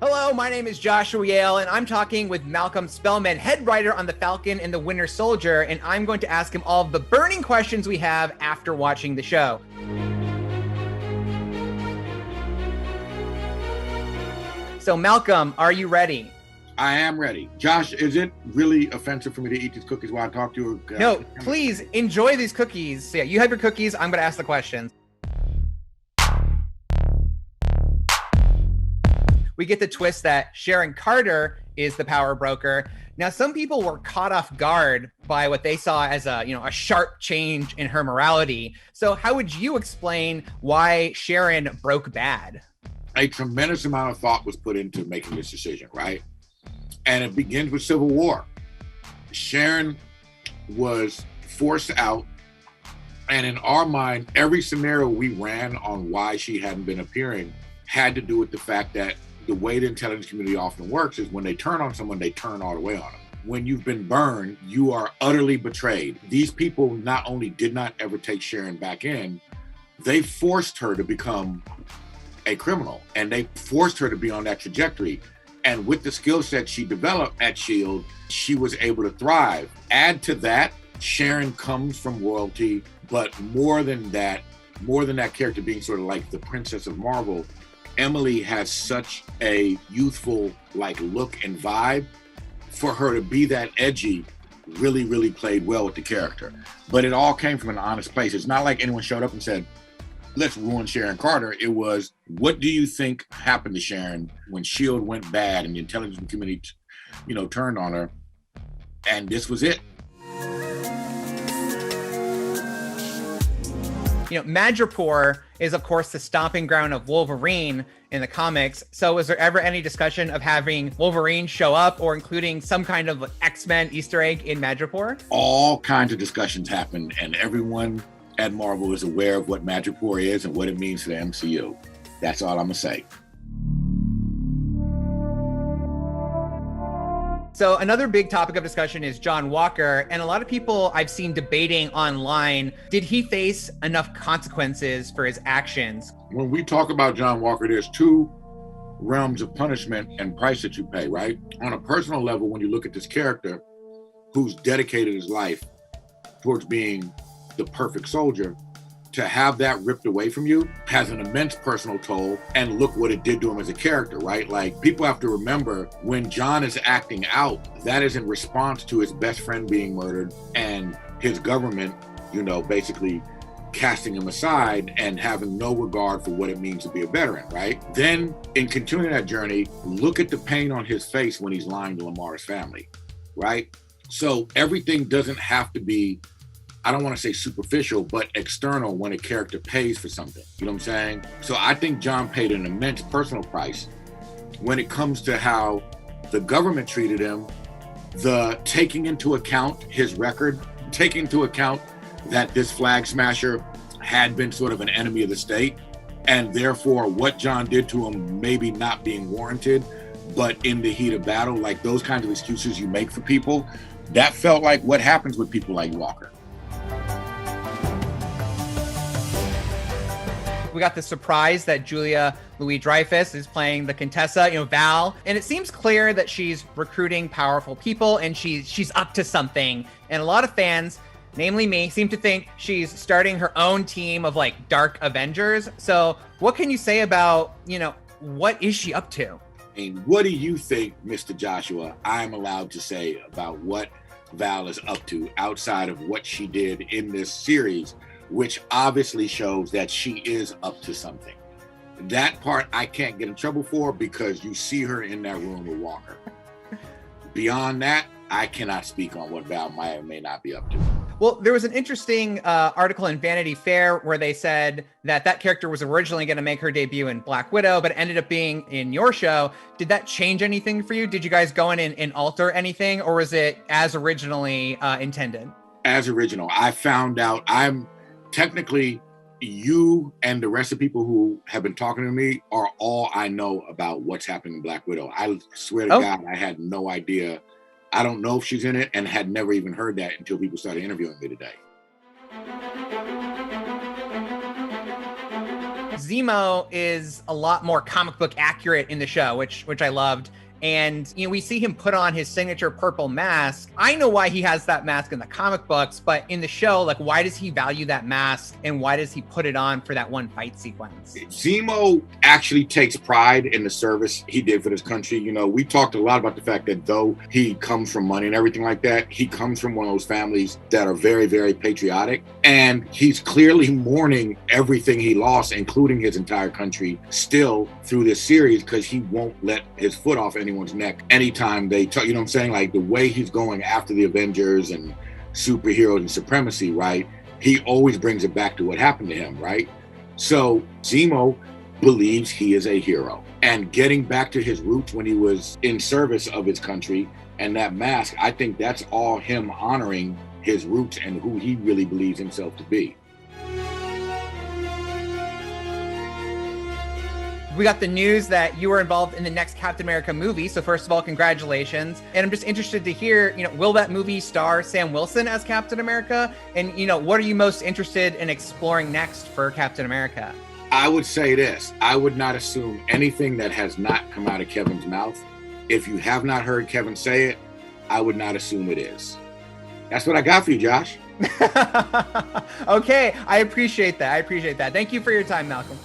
Hello, my name is Joshua Yale, and I'm talking with Malcolm Spellman, head writer on The Falcon and the Winter Soldier, and I'm going to ask him all of the burning questions we have after watching the show. So, Malcolm, are you ready? I am ready. Josh, is it really offensive for me to eat these cookies while I talk to you? No, please enjoy these cookies. So, yeah, you have your cookies. I'm going to ask the questions. We get the twist that Sharon Carter is the power broker. Now, some people were caught off guard by what they saw as a sharp change in her morality. So how would you explain why Sharon broke bad? A tremendous amount of thought was put into making this decision, right? And it begins with Civil War. Sharon was forced out. And in our mind, every scenario we ran on why she hadn't been appearing had to do with the fact that the way the intelligence community often works is when they turn on someone, they turn all the way on them. When you've been burned, you are utterly betrayed. These people not only did not ever take Sharon back in, they forced her to become a criminal, and they forced her to be on that trajectory. And with the skill set she developed at S.H.I.E.L.D., she was able to thrive. Add to that, Sharon comes from royalty, but more than that character being sort of like the Princess of Marvel, Emily has such a youthful look and vibe. For her to be that edgy really, really played well with the character. But it all came from an honest place. It's not like anyone showed up and said, let's ruin Sharon Carter. It was, what do you think happened to Sharon when S.H.I.E.L.D. went bad and the intelligence community, turned on her? And this was it. Madripoor is, of course, the stomping ground of Wolverine in the comics. So was there ever any discussion of having Wolverine show up or including some kind of X-Men Easter egg in Madripoor? All kinds of discussions happened, and everyone at Marvel is aware of what Madripoor is and what it means to the MCU. That's all I'm going to say. So another big topic of discussion is John Walker, and a lot of people I've seen debating online, did he face enough consequences for his actions? When we talk about John Walker, there's two realms of punishment and price that you pay, right? On a personal level, when you look at this character who's dedicated his life towards being the perfect soldier, to have that ripped away from you has an immense personal toll, and look what it did to him as a character, right? People have to remember, when John is acting out, that is in response to his best friend being murdered and his government, basically casting him aside and having no regard for what it means to be a veteran, right? Then in continuing that journey, look at the pain on his face when he's lying to Lamar's family, right? So everything doesn't have to be, I don't want to say superficial, but external when a character pays for something. You know what I'm saying? So I think John paid an immense personal price when it comes to how the government treated him, the taking into account his record, taking into account that this flag smasher had been sort of an enemy of the state, and therefore what John did to him maybe not being warranted, but in the heat of battle, those kinds of excuses you make for people, that felt like what happens with people like Walker. We got the surprise that Julia Louis-Dreyfus is playing the Contessa, Val, and it seems clear that she's recruiting powerful people and she's up to something. And a lot of fans, namely me, seem to think she's starting her own team of Dark Avengers. So what can you say about, what is she up to? And what do you think, Mr. Joshua, I'm allowed to say about what Val is up to outside of what she did in this series, which obviously shows that she is up to something? That part I can't get in trouble for because you see her in that room with Walker. Beyond that, I cannot speak on what Val may or may not be up to. Well, there was an interesting article in Vanity Fair where they said that character was originally going to make her debut in Black Widow, but ended up being in your show. Did that change anything for you? Did you guys go in and alter anything, or was it as originally intended? As original. I found out technically, you and the rest of people who have been talking to me are all I know about what's happening in Black Widow. I swear to God, I had no idea. I don't know if she's in it and had never even heard that until people started interviewing me today. Zemo is a lot more comic book accurate in the show, which I loved. And, we see him put on his signature purple mask. I know why he has that mask in the comic books, but in the show, like, why does he value that mask and why does he put it on for that one fight sequence? Zemo actually takes pride in the service he did for this country. We talked a lot about the fact that though he comes from money and everything like that, he comes from one of those families that are very, very patriotic. And he's clearly mourning everything he lost, including his entire country, still through this series, because he won't let his foot off anyone's neck anytime they talk. You know what I'm saying? Like the way he's going after the Avengers and superheroes and supremacy, right? He always brings it back to what happened to him, right? So Zemo believes he is a hero. And getting back to his roots when he was in service of his country and that mask, I think that's all him honoring his roots and who he really believes himself to be. We got the news that you were involved in the next Captain America movie. So first of all, congratulations. And I'm just interested to hear, will that movie star Sam Wilson as Captain America? And, what are you most interested in exploring next for Captain America? I would say this. I would not assume anything that has not come out of Kevin's mouth. If you have not heard Kevin say it, I would not assume it is. That's what I got for you, Josh. Okay. I appreciate that. Thank you for your time, Malcolm.